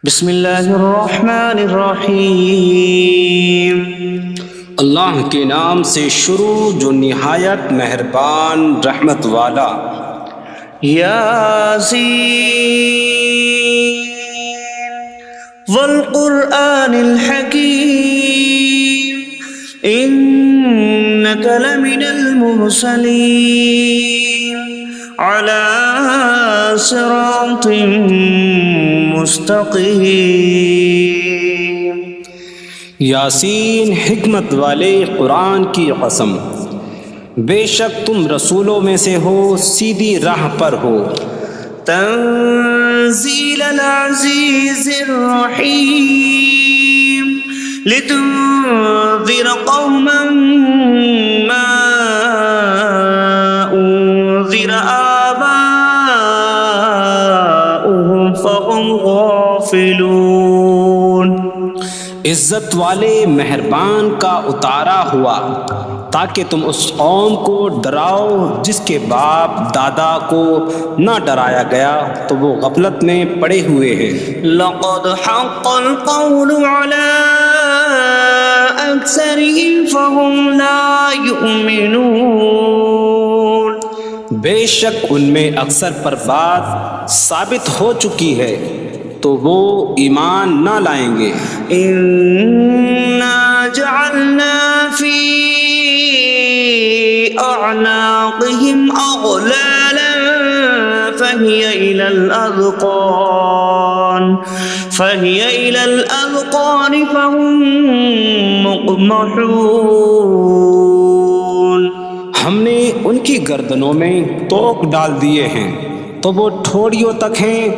بسم اللہ الرحمن الرحیم۔ اللہ کے نام سے شروع جو نہایت مہربان رحمت والا۔ یاسین والقرآن الحکیم انک لمن المرسلین علی صراط مستقیم۔ یاسین حکمت والے قرآن کی قسم، بے شک تم رسولوں میں سے ہو، سیدھی راہ پر ہو۔ تنزیل العزیز الرحیم لتنذر قوما ما انذر آباؤهم فهم غافلون۔ عزت والے مہربان کا اتارا ہوا تاکہ تم اس قوم کو ڈراؤ جس کے باپ دادا کو نہ ڈرایا گیا تو وہ غفلت میں پڑے ہوئے ہیں۔ لقد حق القول على أكثرهم فهم لا يؤمنون۔ بے شک ان میں اکثر پر بات ثابت ہو چکی ہے تو وہ ایمان نہ لائیں گے۔ إنا جعلنا في أعناقهم أغلالا فهي إلى الأذقان فهم مقمحون۔ ہم نے ان کی گردنوں میں توق ڈال دیے ہیں تو وہ ٹھوڑیوں تک ہیں،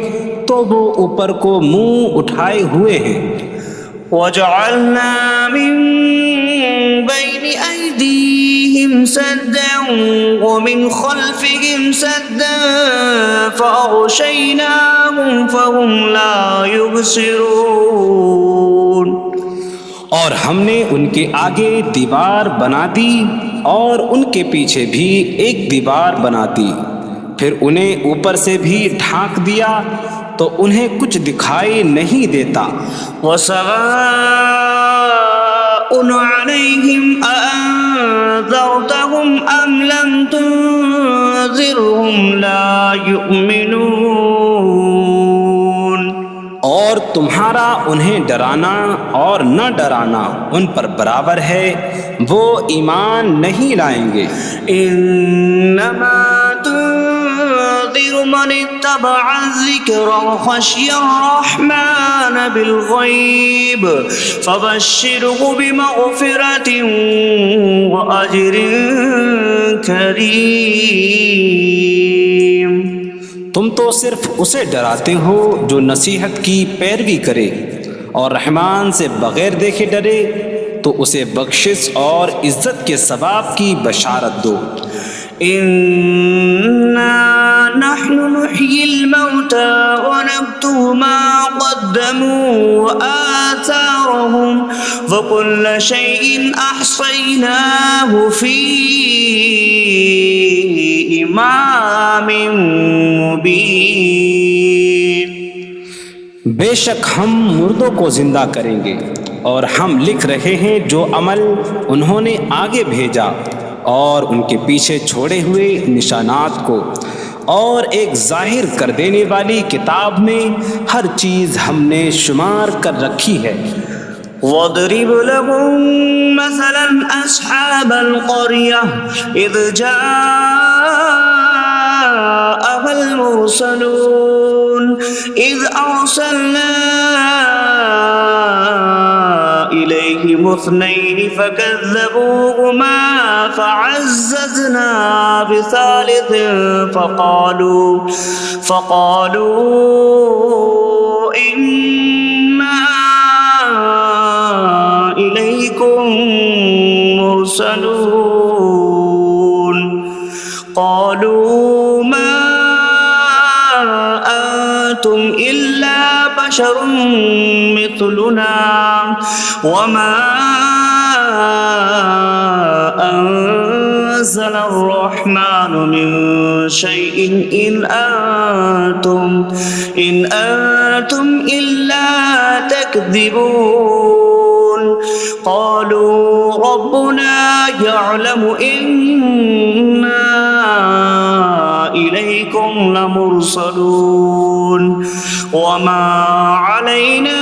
تو وہ اوپر کو منہ اٹھائے ہوئے ہیں۔ وجعلنا من بين أيديهم سدا ومن خلفهم سدا فأغشيناهم فهم لا يبصرون۔ اور ہم نے ان کے آگے دیوار بنا دی اور ان کے پیچھے بھی ایک دیوار بنا دی، پھر انہیں اوپر سے بھی ڈھانک دیا تو انہیں کچھ دکھائی نہیں دیتا۔ وسواء عليهم أأنذرتهم أم لم تنذرهم لا يؤمنون۔ اور تمہارا انہیں ڈرانا اور نہ ڈرانا ان پر برابر ہے، وہ ایمان نہیں لائیں گے۔ انما تنذر من اتبع الذکر وخشی الرحمن بالغیب فبشره بمغفرۃ واجر کریم۔ تم تو صرف اسے ڈراتے ہو جو نصیحت کی پیروی کرے اور رحمان سے بغیر دیکھے ڈرے، تو اسے بخشش اور عزت کے ثواب کی بشارت دو۔ انا نحن نحيي الموتى ونكتب ما قدموا وآثارهم وكل شيء أحصيناه في إمام مبين۔ بے شک ہم مردوں کو زندہ کریں گے اور ہم لکھ رہے ہیں جو عمل انہوں نے آگے بھیجا اور ان کے پیچھے چھوڑے ہوئے نشانات کو، اور ایک ظاہر کر دینے والی کتاب میں ہر چیز ہم نے شمار کر رکھی ہے۔ وَاضْرِبْ لَهُم مَّثَلًا أَصْحَابَ الْقَرْيَةِ إِذْ جَاءَهَا الْمُرْسَلُونَ إِذْ أَرْسَلْنَا إِلَيْهِمُ اثْنَيْنِ فَكَذَّبُوهُمَا فَعَزَّزْنَا بِثَالِثٍ فَقَالُوا إِنَّا إِلَيْكُمْ مُرْسَلُونَ قَالُوا مَا أَنْتُمْ إِلَّا بَشَرٌ مِثْلُنَا وَمَا أَنْتُمْ نزل الرحمن من شيء إن أنتم إلا تكذبون قالوا ربنا يعلم إنا إليكم لمرسلون وما علينا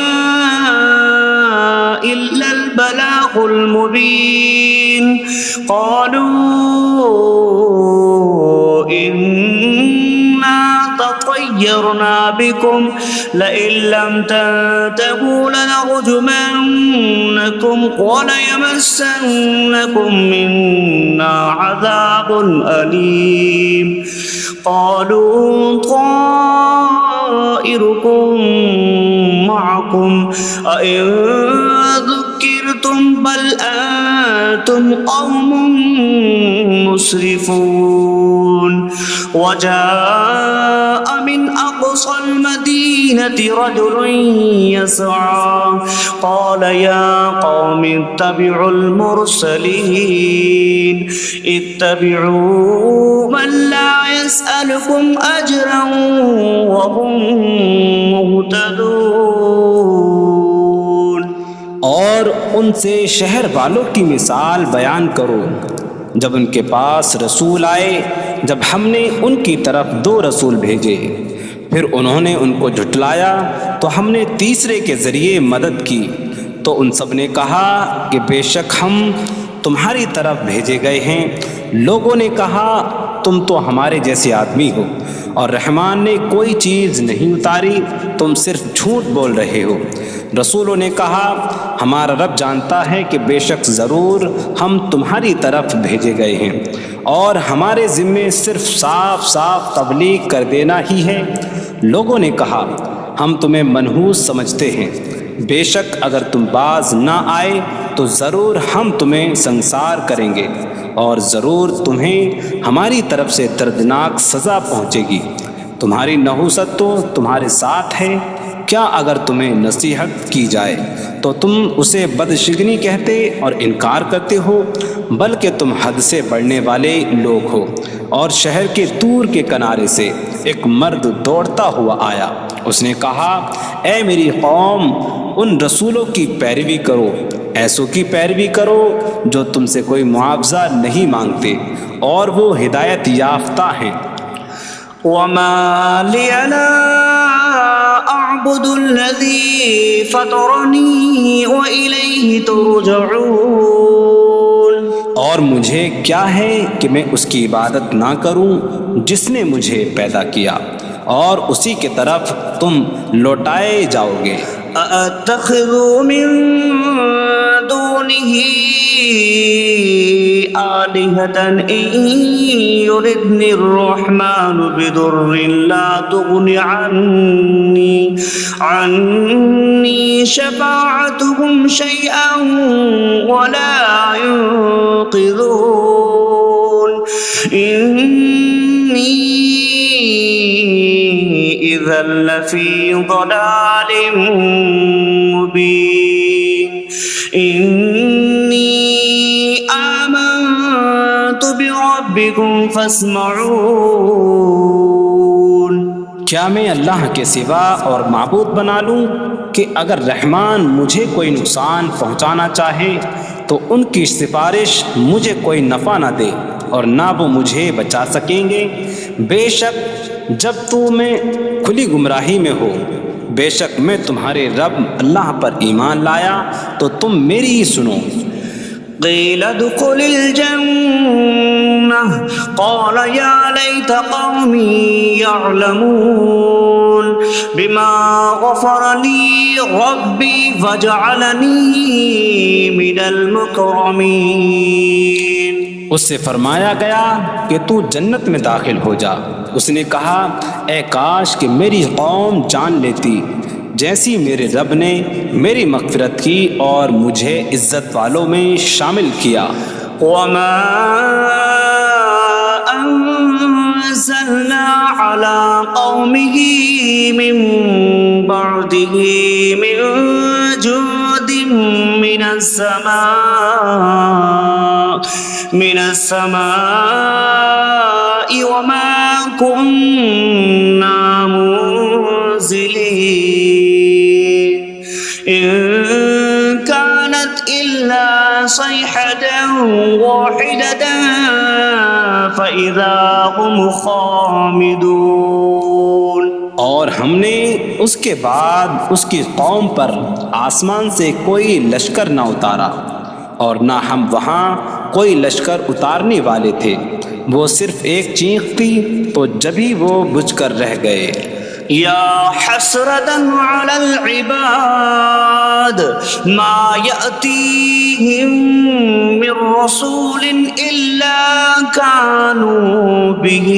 إلا البلاغ المبين قالوا إنا تطيرنا بكم لئن لم تنتهوا لنرجمنكم وليمسنكم منا عذاب أليم قالوا طائركم معكم أئن ذكرتم بل أنتم قوم مسرفون وجاء من أقصى المدينة رجل يسعى قال يا قوم اتبعوا المرسلين اتبعوا من لا يسألكم أجرا وهم مهتدون اور ان سے شہر والوں کی مثال بیان کرو جب ان کے پاس رسول آئے جب ہم نے ان کی طرف 2 رسول بھیجے پھر انہوں نے ان کو جھٹلایا تو ہم نے تیسرے کے ذریعے مدد کی تو ان سب نے کہا کہ بے شک ہم تمہاری طرف بھیجے گئے ہیں لوگوں نے کہا تم تو ہمارے جیسے آدمی ہو اور رحمان نے کوئی چیز نہیں اتاری تم صرف جھوٹ بول رہے ہو رسولوں نے کہا ہمارا رب جانتا ہے کہ بے شک ضرور ہم تمہاری طرف بھیجے گئے ہیں اور ہمارے ذمے صرف صاف صاف تبلیغ کر دینا ہی ہے لوگوں نے کہا ہم تمہیں منحوس سمجھتے ہیں بے شک اگر تم باز نہ آئے تو ضرور ہم تمہیں سنسار کریں گے اور ضرور تمہیں ہماری طرف سے دردناک سزا پہنچے گی تمہاری نحوست تو تمہارے ساتھ ہے کیا اگر تمہیں نصیحت کی جائے تو تم اسے بدشگنی کہتے اور انکار کرتے ہو بلکہ تم حد سے بڑھنے والے لوگ ہو اور شہر کے دور کے کنارے سے ایک مرد دوڑتا ہوا آیا اس نے کہا اے میری قوم ان رسولوں کی پیروی کرو ایسوں کی پیروی کرو جو تم سے کوئی معاوضہ نہیں مانگتے اور وہ ہدایت یافتہ ہیں وما لي لا أعبد الذي فطرني وإليه ترجعون اور مجھے کیا ہے کہ میں اس کی عبادت نہ کروں جس نے مجھے پیدا کیا اور اسی کی طرف تم لوٹائے جاؤ گے أأتخذ من دونه آلهة إن يردني الرحمن بضر لا تغن عني شفاعتهم شيئا ولا ينقذون إني إذا لفي ضلال مبين إني آمنت بربكم فاسمعون کیا میں اللہ کے سوا اور معبود بنا لوں کہ اگر رحمان مجھے کوئی نقصان پہنچانا چاہے تو ان کی سفارش مجھے کوئی نفع نہ دے اور نہ وہ مجھے بچا سکیں گے بے شک جب تو میں کھلی گمراہی میں ہو بے شک میں تمہارے رب اللہ پر ایمان لایا تو تم میری ہی سنو قيل ادخل الجنة قال يا ليت قومي يعلمون بما غفر لي ربي فجعلني من المكرمين اس سے فرمایا گیا کہ تو جنت میں داخل ہو جا اس نے کہا اے کاش کہ میری قوم جان لیتی جیسی میرے رب نے میری مغفرت کی اور مجھے عزت والوں میں شامل کیا وما أنزلنا على قومه من بعده من جود من السماء وما كنا منزلين إن كانت إلا صيحة واحدة فإذا هم خامدون. اور ہم نے اس کے بعد اس کی قوم پر آسمان سے کوئی لشکر نہ اتارا اور نہ ہم وہاں کوئی لشکر اتارنے والے تھے. وہ صرف ایک چیخ تھی تو جبھی وہ بجھ کر رہ گئے. یا حسرة على العباد ما يأتيهم من رسول إلا كانوا به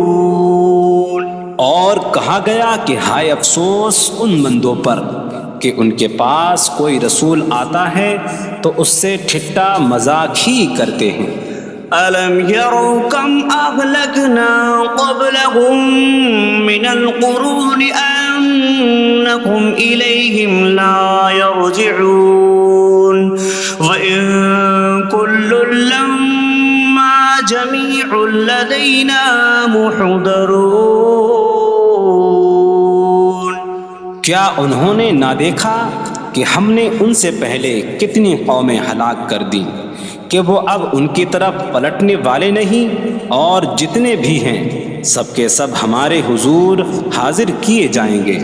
يستهزئون. اور کہا گیا کہ ہائے افسوس ان بندوں پر کہ ان کے پاس کوئی رسول آتا ہے تو اس سے ٹھٹا مذاق ہی کرتے ہیں. أَلَمْ يَرَوْا كَمْ أَهْلَكْنَا قَبْلَهُمْ مِنَ الْقُرُونِ أَنَّكُمْ إِلَيْهِمْ لَا يَرْجِعُونَ وَإِن كُلٌّ لَمَّا جَمِيعٌ لَدَيْنَا مُحْضَرُونَ. کیا انہوں نے نہ دیکھا کہ ہم نے ان سے پہلے کتنی قومیں ہلاک کر دیں کہ وہ اب ان کی طرف پلٹنے والے نہیں، اور جتنے بھی ہیں سب کے سب ہمارے حضور حاضر کیے جائیں گے.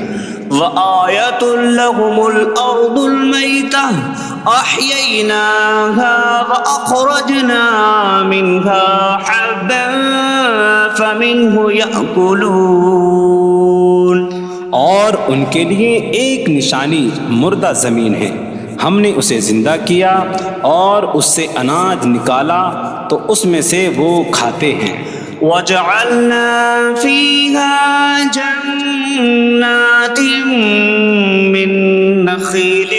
وَآيَةٌ لَهُمُ الْأَرْضُ الْمَيْتَةُ أَحْيَيْنَاهَا وَأَخْرَجْنَا مِنْهَا حَبًّا فَمِنْهُ يَأْكُلُونَ. اور ان کے لیے ایک نشانی مردہ زمین ہے، ہم نے اسے زندہ کیا اور اس سے اناج نکالا تو اس میں سے وہ کھاتے ہیں. وَجَعَلْنَا فِيهَا جَنَّاتٍ مِّن نَخِيلٍ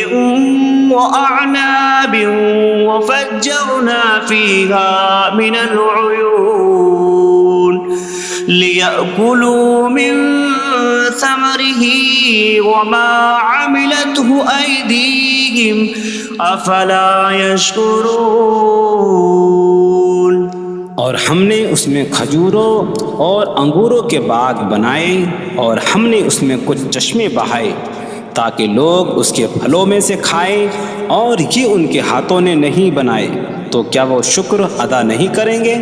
وَأَعْنَابٍ وَفَجَّرْنَا فِيهَا مِنَ الْعُيُونِ لِيَأْكُلُوا مِن ثَمَرِهِ وَمَا عَمِلَتْهُ أَيْدِيهِمْ أَفَلَا يَشْكُرُونَ. اور ہم نے اس میں کھجوروں اور انگوروں کے باغ بنائے اور ہم نے اس میں کچھ چشمے بہائے تاکہ لوگ اس کے پھلوں میں سے کھائیں، اور یہ ان کے ہاتھوں نے نہیں بنائے تو کیا وہ شکر ادا نہیں کریں گے؟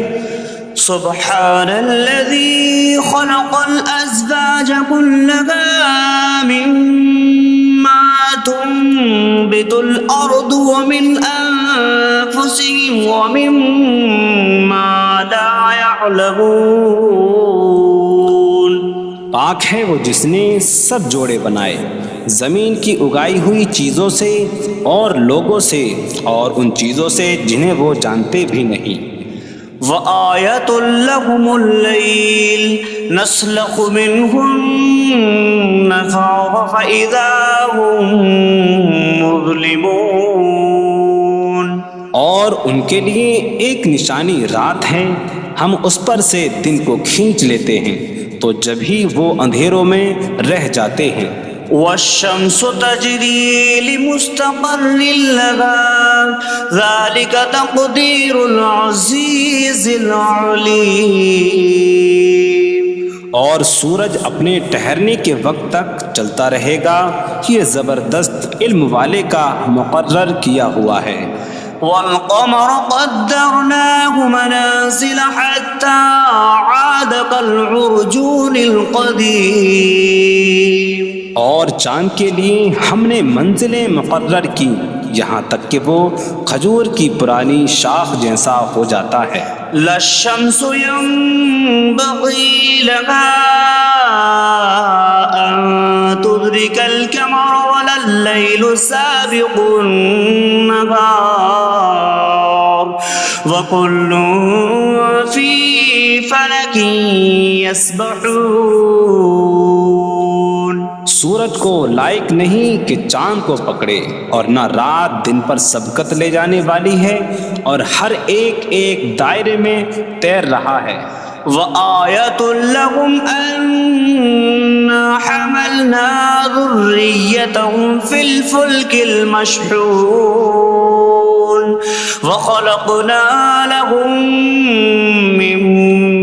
سبحان الذي خلق الأزواج كلها مما تنبت الأرض ومن أنفسهم ومما لا يعلمون. پاک ہے وہ جس نے سب جوڑے بنائے زمین کی اگائی ہوئی چیزوں سے اور لوگوں سے اور ان چیزوں سے جنہیں وہ جانتے بھی نہیں. وَآيَةٌ لَهُمُ اللَّيْلُ نَسْلَخُ مِنْهُ النَّهَارَ فَإِذَا هُمْ مُظْلِمُونَ. اور ان کے لیے ایک نشانی رات ہے، ہم اس پر سے دن کو کھینچ لیتے ہیں تو جبھی وہ اندھیروں میں رہ جاتے ہیں. وَالشَّمْسُ تَجْرِي لِمُسْتَقَرٍّ لَهَا ذَلِكَ تَقْدِيرُ الْعَزِيزِ الْعَلِيمِ. اور سورج اپنے ٹھہرنے کے وقت تک چلتا رہے گا، یہ زبردست علم والے کا مقرر کیا ہوا ہے. وَالْقَمَرَ قَدَّرْنَاهُ مَنَازِلَ حَتَّى عَادَ كَالْعُرْجُونِ الْقَدِيمِ. اور چاند کے لیے ہم نے منزلیں مقرر کی یہاں تک کہ وہ کھجور کی پرانی شاخ جیسا ہو جاتا ہے. لا الشمس ينبغي لها أن تدرك القمر ولا الليل سابق النهار وكل في فلك يسبحون. سورج کو لائق نہیں کہ چاند کو پکڑے، اور نہ رات دن پر سبقت لے جانے والی ہے، اور ہر ایک ایک دائرے میں تیر رہا ہے. وَآيَةٌ لَهُمْ أَنَّا حَمَلْنَا ذُرِّيَّتَهُمْ في الفلك المشحون وخلقنا لهم من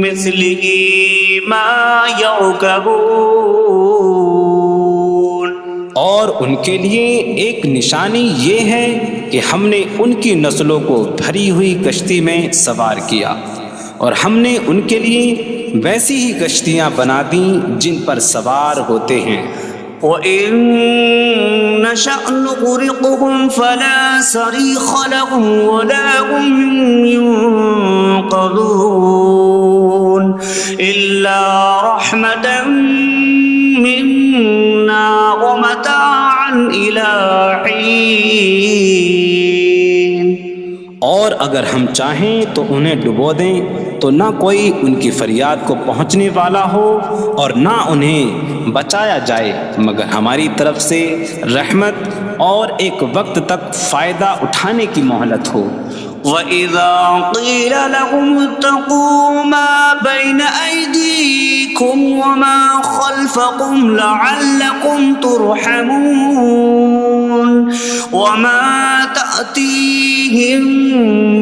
مثله ما يركبون. اور ان کے لیے ایک نشانی یہ ہے کہ ہم نے ان کی نسلوں کو بھری ہوئی کشتی میں سوار کیا، اور ہم نے ان کے لیے ویسی ہی کشتیاں بنا دیں جن پر سوار ہوتے ہیں. وَإِن نَّشَأْ نُغْرِقْهُمْ فَلَا صَرِيخَ لَهُمْ وَلَا هُمْ يُنقَذُونَ إِلَّا رَحْمَةً مِّنَّا وَمَتَاعًا إِلَىٰ حِينٍ. اور اگر ہم چاہیں تو انہیں ڈبو دیں تو نہ کوئی ان کی فریاد کو پہنچنے والا ہو اور نہ انہیں بچایا جائے مگر ہماری طرف سے رحمت اور ایک وقت تک فائدہ اٹھانے کی مہلت ہو. وَإِذَا قِيلَ لَهُمُ اتَّقُوا مَا بَيْنَ أَيْدِيكُمْ وَمَا خَلْفَكُمْ لَعَلَّكُمْ تُرْحَمُونَ وَمَا تَأْتِيهِم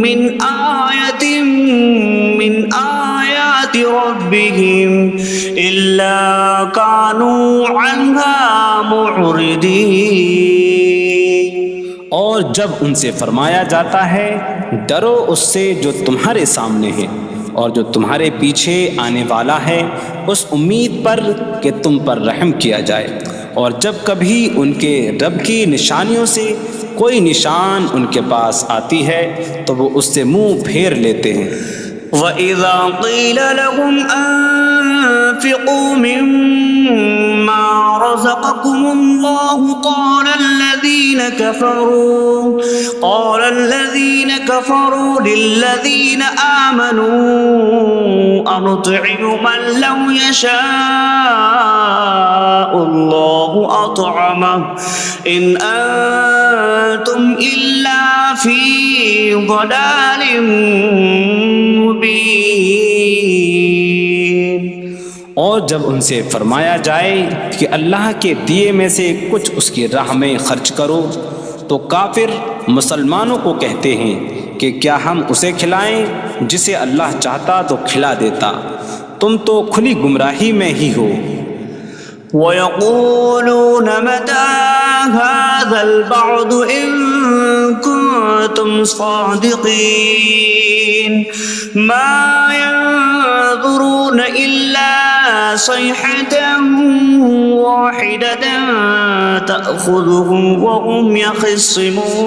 مِّنْ آيَةٍ مِّنْ آيَاتِ رَبِّهِمْ إِلَّا كَانُوا عَنْهَا مُعْرِضِينَ. اور جب ان سے فرمایا جاتا ہے ڈرو اس سے جو تمہارے سامنے ہے اور جو تمہارے پیچھے آنے والا ہے، اس امید پر کہ تم پر رحم کیا جائے، اور جب کبھی ان کے رب کی نشانیوں سے کوئی نشان ان کے پاس آتی ہے تو وہ اس سے منہ پھیر لیتے ہیں. وَإِذَا قِيلَ لَهُمْ أَنفِقُوا مِمَّا رَزَقَكُمُ اللَّهُ قَالَ الَّذِينَ كَفَرُوا لِلَّذِينَ آمَنُوا أَنُطْعِمُ مَن لَّوْ يَشَاءُ اللَّهُ أَطْعَمَهُ إِنْ أَنتُمْ إِلَّا فِي ضَلَالٍ مبین. اور جب ان سے فرمایا جائے کہ اللہ کے دیے میں سے کچھ اس کی راہ میں خرچ کرو تو کافر مسلمانوں کو کہتے ہیں کہ کیا ہم اسے کھلائیں جسے اللہ چاہتا تو کھلا دیتا، تم تو کھلی گمراہی میں ہی ہو. وَيَقُولُونَ مَتَىٰ هَٰذَا الْوَعْدُ إِن كُنتُمْ صَادِقِينَ مَا يَنظُرُونَ إِلَّا صَيْحَةً وَاحِدَةً تَأْخُذُهُمْ وَهُمْ يَخِصِّمُونَ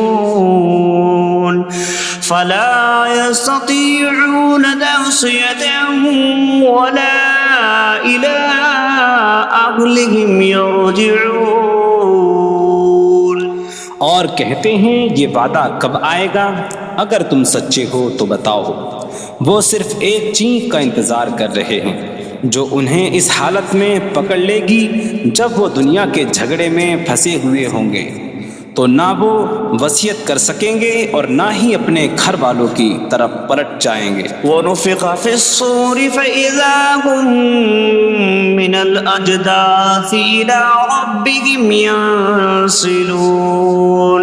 فَلَا يَسْتَطِيعُونَ تَوْصِيَةً وَلَا إِلَىٰ أَهْلِهِمْ يَرْجِعُونَ. اور کہتے ہیں یہ وعدہ کب آئے گا؟ اگر تم سچے ہو تو بتاؤ. وہ صرف ایک چینک کا انتظار کر رہے ہیں جو انہیں اس حالت میں پکڑ لے گی جب وہ دنیا کے جھگڑے میں پھنسے ہوئے ہوں گے تو نہ وہ وصیت کر سکیں گے اور نہ ہی اپنے گھر والوں کی طرف پلٹ جائیں گے. وَنُفِخَ فِي الصُّورِ فَإِذَا هُم مِّنَ الْأَجْدَاثِ إِلَىٰ رَبِّهِمْ يَنسِلُونَ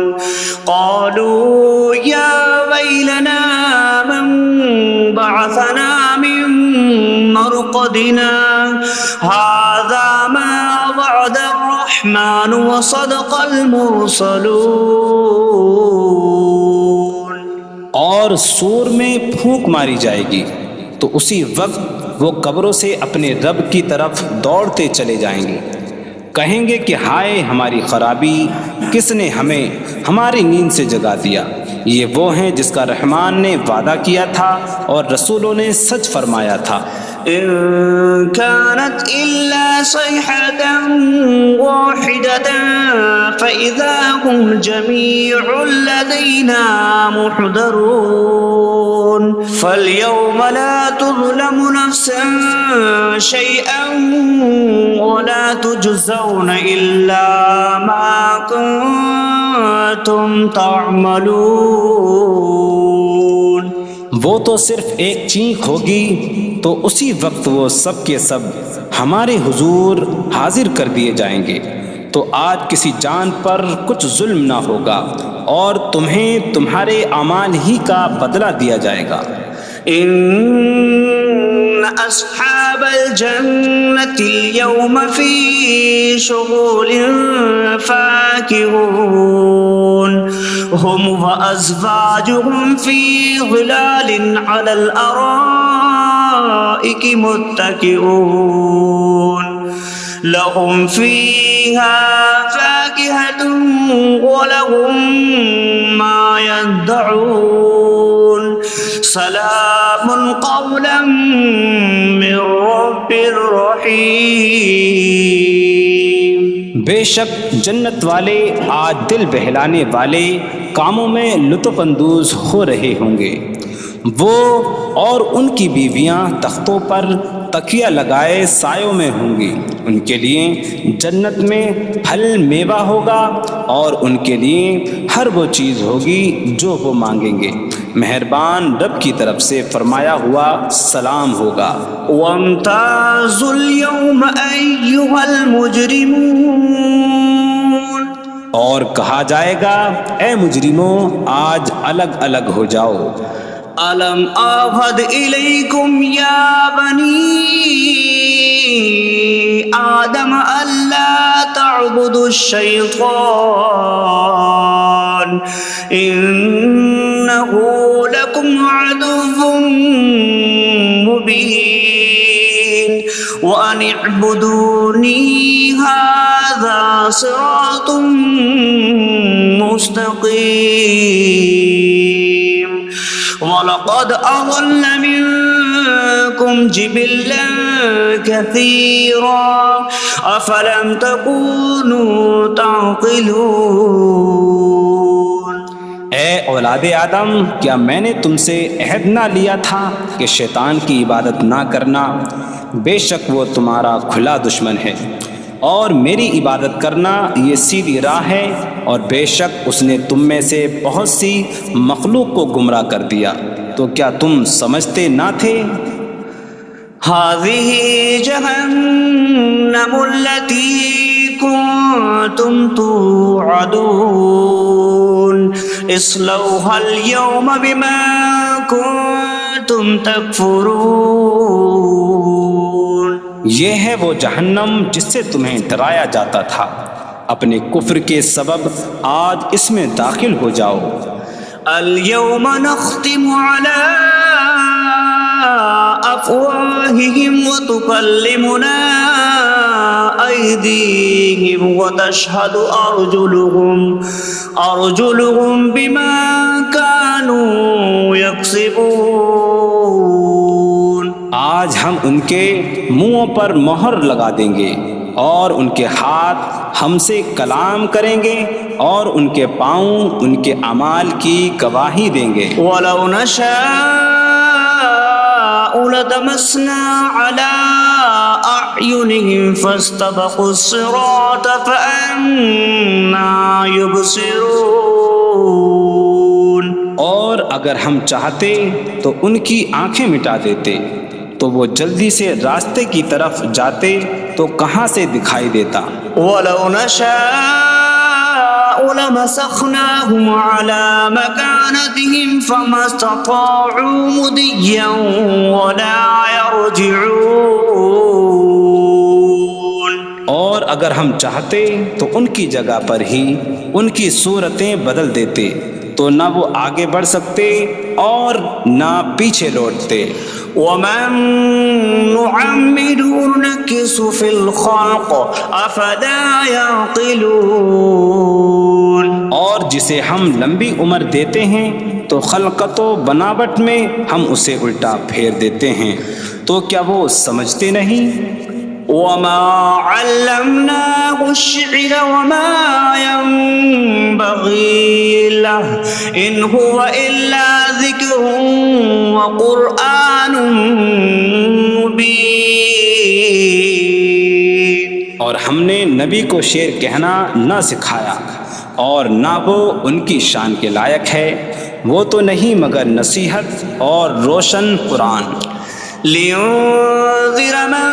قَالُوا يَا وَيْلَنَا مَن بَعَثَنَا مِن مَّرْقَدِنَا هَٰذَا مَا وَعَدَ الرَّحْمَٰنُ وَصَدَقَ الْمُرْسَلُونَ. اور سور میں پھونک ماری جائے گی تو اسی وقت وہ قبروں سے اپنے رب کی طرف دوڑتے چلے جائیں گے، کہیں گے کہ ہائے ہماری خرابی، کس نے ہمیں ہماری نیند سے جگا دیا. یہ وہ ہیں جس کا رحمان نے وعدہ کیا تھا اور رسولوں نے سچ فرمایا تھا. إن كانت إلا صيحة واحدة فإذا هم جميع لدينا محضرون فاليوم لا تظلم نفس شيئا ولا تجزون إلا ما كنتم تعملون. وہ تو صرف ایک چینک ہوگی تو اسی وقت وہ سب کے سب ہمارے حضور حاضر کر دیے جائیں گے، تو آج کسی جان پر کچھ ظلم نہ ہوگا اور تمہیں تمہارے اعمال ہی کا بدلہ دیا جائے گا۔ إن أصحاب الجنة اليوم في شغل فاكهون هم وأزواجهم في ظلال على الأرائك متكئون لهم فيها فاكهة ولهم ما يدعون سلام قولا من رب رحیم۔ بے شک جنت والے آج دل بہلانے والے کاموں میں لطف اندوز ہو رہے ہوں گے۔ وہ اور ان کی بیویاں تختوں پر تکیہ لگائے سایوں میں ہوں گی۔ ان کے لیے جنت میں پھل میوہ ہوگا اور ان کے لیے ہر وہ چیز ہوگی جو وہ مانگیں گے۔ مہربان رب کی طرف سے فرمایا ہوا سلام ہوگا۔ وامتازوا اليوم أيها المجرمون، اور کہا جائے گا اے مجرموں آج الگ الگ ہو جاؤ۔ ألم أعهد إليكم يا بني آدم ألا تعبدوا الشيطان إنه لكم عدو مبين وأن اعبدوني هذا صراط مستقيم وَلَقَدْ أَضَلَّ مِنكُمْ جِبِلًّا كَثِيرًا أَفَلَمْ تَكُونُوا تَعْقِلُونَ۔ اے اولاد آدم، کیا میں نے تم سے عہد نہ لیا تھا کہ شیطان کی عبادت نہ کرنا؟ بے شک وہ تمہارا کھلا دشمن ہے، اور میری عبادت کرنا یہ سیدھی راہ ہے، اور بے شک اس نے تم میں سے بہت سی مخلوق کو گمراہ کر دیا، تو کیا تم سمجھتے نہ تھے؟ هذه جهنم التي كنتم توعدون اصلوها اليوم بما كنتم تكفرون۔ یہ ہے وہ جہنم جس سے تمہیں ڈرایا جاتا تھا، اپنے کفر کے سبب آج اس میں داخل ہو جاؤ۔ اليوم نختم على أفواههم وتكلمنا أيديهم وتشهد أرجلهم بما كانوا يكسبون۔ آج ہم ان کے منہوں پر مہر لگا دیں گے، اور ان کے ہاتھ ہم سے کلام کریں گے، اور ان کے پاؤں ان کے اعمال کی گواہی دیں گے۔ وَلَوْ نَشَاءُ لَطَمَسْنَا عَلَىٰ أَعْيُنِهِمْ فَاسْتَبَقُوا الصِّرَاطَ فَأَنَّىٰ يُبْصِرُونَ۔ اور اگر ہم چاہتے تو ان کی آنکھیں مٹا دیتے، تو وہ جلدی سے راستے کی طرف جاتے تو کہاں سے دکھائی دیتا۔ وَلَوْ نَشَاءُ لَمَسَخْنَاهُمْ عَلَىٰ مَكَانَتِهِمْ فَمَا اسْتَطَاعُوا مُضِيًّا وَلَا يَرْجِعُونَ۔ اور اگر ہم چاہتے تو ان کی جگہ پر ہی ان کی صورتیں بدل دیتے، تو نہ وہ آگے بڑھ سکتے اور نہ پیچھے لوٹتے۔ وَمَن نُعَمِّرْهُ نُنَكِّسْهُ فِي الْخَلْقِ أَفَلَا يَعْقِلُونَ۔ اور جسے ہم لمبی عمر دیتے ہیں تو خلقت و بناوٹ میں ہم اسے الٹا پھیر دیتے ہیں، تو کیا وہ سمجھتے نہیں؟ وَمَا عَلَّمْنَاهُ الشِّعْرَ وَمَا يَنبَغِي لَهُ إِنْ هُوَ إِلَّا ذِكْرٌ وَقُرْآنٌ مُبِينٌ۔ اور ہم نے نبی کو شعر کہنا نہ سکھایا، اور نہ وہ ان کی شان کے لائق ہے، وہ تو نہیں مگر نصیحت اور روشن قرآن۔ لِيُنذِرَ مَن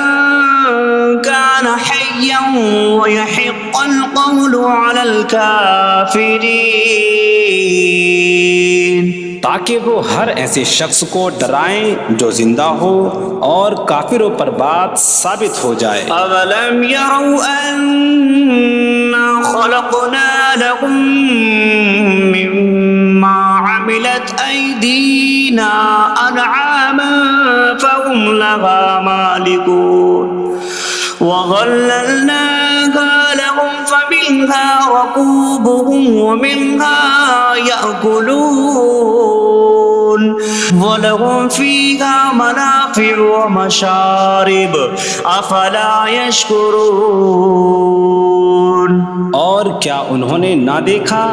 كَانَ حَيًّا حيا ويحق القول على الكافرين تاکہ وہ ہر ایسے شخص کو ڈرائیں جو زندہ ہو اور کافروں پر بات ثابت ہو جائے۔ أولم يروا أنا خلقنا لهم مما عملت أيدينا أنعاما فهم لها مالكون وظللناها لهم فمنها ركوبهم ومنها يأكلون وَلَهُمْ فِيهَا مَنَافِعُ وَمَشَارِبُ أَفَلَا يَشْكُرُونَ۔ اور کیا انہوں نے نہ دیکھا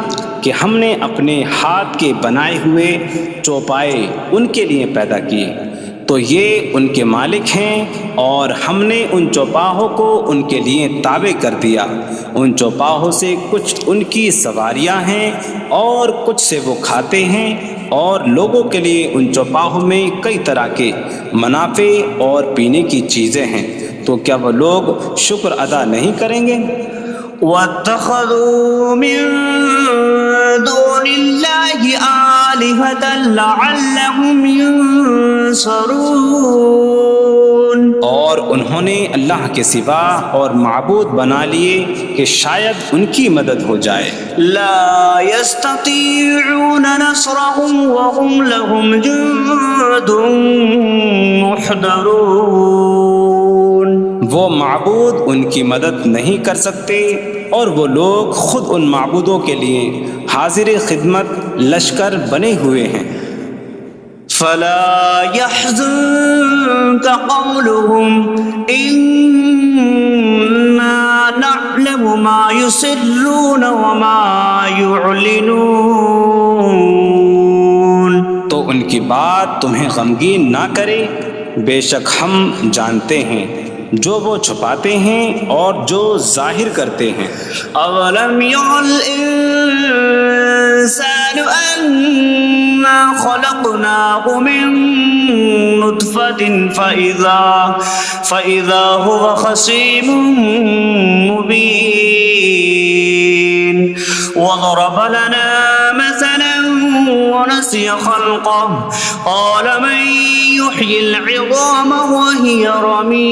کہ ہم نے اپنے ہاتھ کے بنائے ہوئے چوپائے ان کے لیے پیدا کیے، تو یہ ان کے مالک ہیں، اور ہم نے ان چوپاہوں کو ان کے لیے تابع کر دیا۔ ان چوپاہوں سے کچھ ان کی سواریاں ہیں اور کچھ سے وہ کھاتے ہیں، اور لوگوں کے لیے ان چوپاہوں میں کئی طرح کے منافع اور پینے کی چیزیں ہیں، تو کیا وہ لوگ شکر ادا نہیں کریں گے؟ وَاتَّخَذُوا مِن دُونِ اللَّهِ آلِهَةً لَعَلَّهُمْ يُنصَرُونَ۔ اور انہوں نے اللہ کے سوا اور معبود بنا لیے کہ شاید ان کی مدد ہو جائے۔ لا يستطيعون نصرهم وهم لهم جند محضرون۔ وہ معبود ان کی مدد نہیں کر سکتے، اور وہ لوگ خود ان معبودوں کے لیے حاضر خدمت لشکر بنے ہوئے ہیں۔ فلا يحزنك قولهم إنا نعلم ما يسرون وما يعلنون۔ تو ان کی بات تمہیں غمگین نہ کرے، بے شک ہم جانتے ہیں جو وہ چھپاتے ہیں اور جو ظاہر کرتے ہیں۔ اولم ير الانسان انا خلقناه من نطفة فاذا هو خصيم مبين وضرب لنا مثلا ونسي خلقه قال من يحيي العظام وهي رميم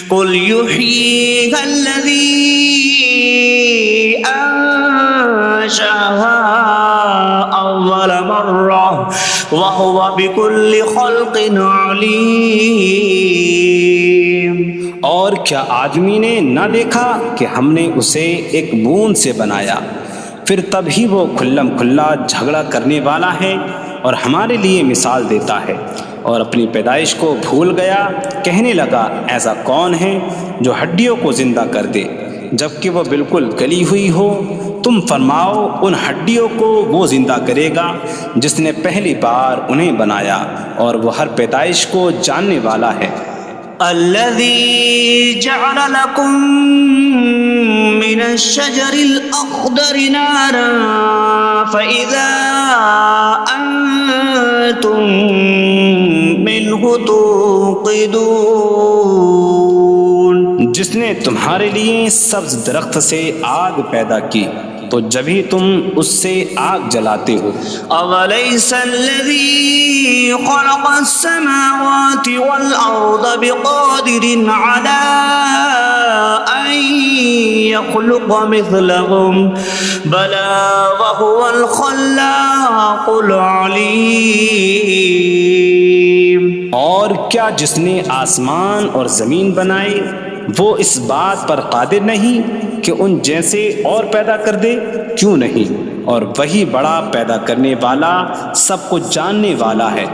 قل يحييها الذي أنشأها أول مرة وهو بكل خلق عليم۔ اور کیا آدمی نے نہ دیکھا کہ ہم نے اسے ایک بوند سے بنایا، پھر تب ہی وہ کھلم کھلا جھگڑا کرنے والا ہے اور ہمارے لیے مثال دیتا ہے، اور اپنی پیدائش کو بھول گیا، کہنے لگا ایسا کون ہے جو ہڈیوں کو زندہ کر دے جبکہ وہ بالکل گلی ہوئی ہو؟ تم فرماؤ ان ہڈیوں کو وہ زندہ کرے گا جس نے پہلی بار انہیں بنایا، اور وہ ہر پیدائش کو جاننے والا ہے۔ الذي جعل لكم من الشجر الأخضر نارا فإذا أنتم منه توقدون۔ جس نے تمہارے لیے سبز درخت سے آگ پیدا کی تو جبھی تم اس سے آگ جلاتے ہو۔ أَوَلَيْسَ الَّذِي خَلَقَ السَّمَاوَاتِ وَالْأَرْضَ بِقَادِرٍ عَلَىٰ أَن يَخْلُقَ مِثْلَهُمْ بَلَىٰ وَهُوَ الْخَلَّاقُ الْعَلِيمُ۔ اور کیا جس نے آسمان اور زمین بنائے وہ اس بات پر قادر نہیں کہ ان جیسے اور پیدا کر دے؟ کیوں نہیں، اور وہی بڑا پیدا کرنے والا سب کچھ جاننے والا ہے۔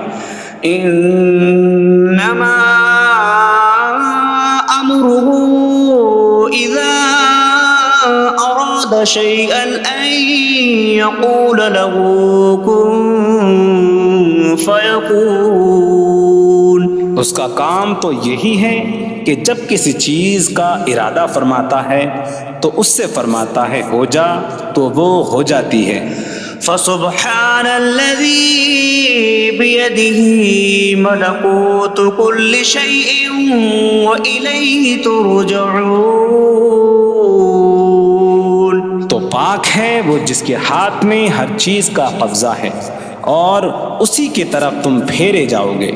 انما امره اذا اراد شيئا ان يقول له كن فيكون۔ اس کا کام تو یہی ہے کہ جب کسی چیز کا ارادہ فرماتا ہے تو اس سے فرماتا ہے ہو جا، تو وہ ہو جاتی ہے۔ فسبحان الذي بيده ملكوت كل شيء وإليه ترجعون. تو پاک ہے وہ جس کے ہاتھ میں ہر چیز کا قبضہ ہے اور اسی کی طرف تم پھیرے جاؤ گے.